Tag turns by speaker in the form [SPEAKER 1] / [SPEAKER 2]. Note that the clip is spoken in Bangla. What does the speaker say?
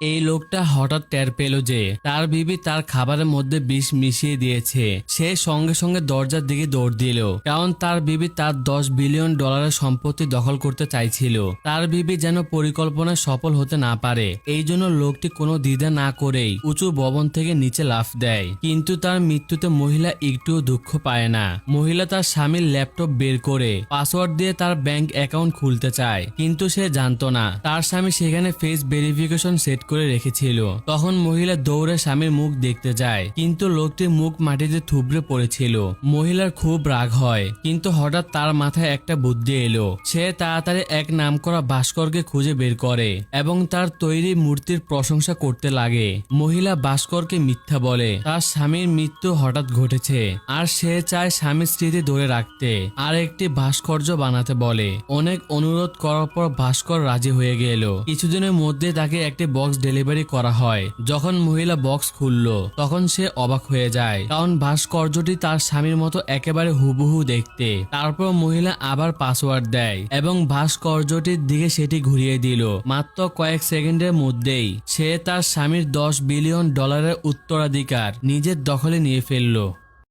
[SPEAKER 1] এই লোকটা হঠাৎ টের পেল যে তার বিবি তার খাবারের মধ্যে বিষ মিশিয়ে দিয়েছে। সে সঙ্গে সঙ্গে দরজার দিকে দৌড় দিল, কারণ তার বিবি তার $10 বিলিয়ন সম্পত্তি দখল করতে চাইছিল। তার বিবি যেন পরিকল্পনায় সফল হতে না পারে, এই জন্য লোকটি কোনো দ্বিধা না করেই উঁচু ভবন থেকে নিচে লাফ দেয়। কিন্তু তার মৃত্যুতে মহিলা একটুও দুঃখ পায় না। মহিলা তার স্বামীর ল্যাপটপ বের করে পাসওয়ার্ড দিয়ে তার ব্যাংক অ্যাকাউন্ট খুলতে চায়, কিন্তু সে জানতো না তার স্বামী সেখানে ফেস ভেরিফিকেশন সেট করে রেখেছিল। তখন মহিলা দৌড়ে স্বামীর মুখ দেখতে যায়, কিন্তু লোকটির মুখ মাটিতে থুবড়ে পড়েছিল। মহিলার খুব রাগ হয়, কিন্তু হঠাৎ তার মাথায় একটা বুদ্ধি এলো। সে তাড়াতাড়ি এক নামকরা ভাস্করকে খুঁজে বের করে এবং তার তৈরি মূর্তির প্রশংসা করতে লাগে। মহিলা ভাস্করকে মিথ্যা বলে তার স্বামীর মৃত্যু হঠাৎ ঘটেছে, আর সে চায় স্বামীর স্মৃতি ধরে রাখতে আর একটি ভাস্কর্য বানাতে বলে। অনেক অনুরোধ করার পর ভাস্কর রাজি হয়ে গেল। কিছুদিনের মধ্যে তাকে একটি বক্স ডেলিভারি করা হয়। যখন মহিলা বক্স খুলল তখন সে অবাক হয়ে যায়, কারণ ভাস্কর্যটি তার স্বামীর মতো একেবারে হুবহু দেখতে। তারপর মহিলা আবার পাসওয়ার্ড দেয় এবং ভাস্কর্যটির দিকে সেটি ঘুরিয়ে দিল। মাত্র কয়েক সেকেন্ডের মধ্যেই সে তার স্বামীর $10 বিলিয়ন উত্তরাধিকার নিজের দখলে নিয়ে ফেলল।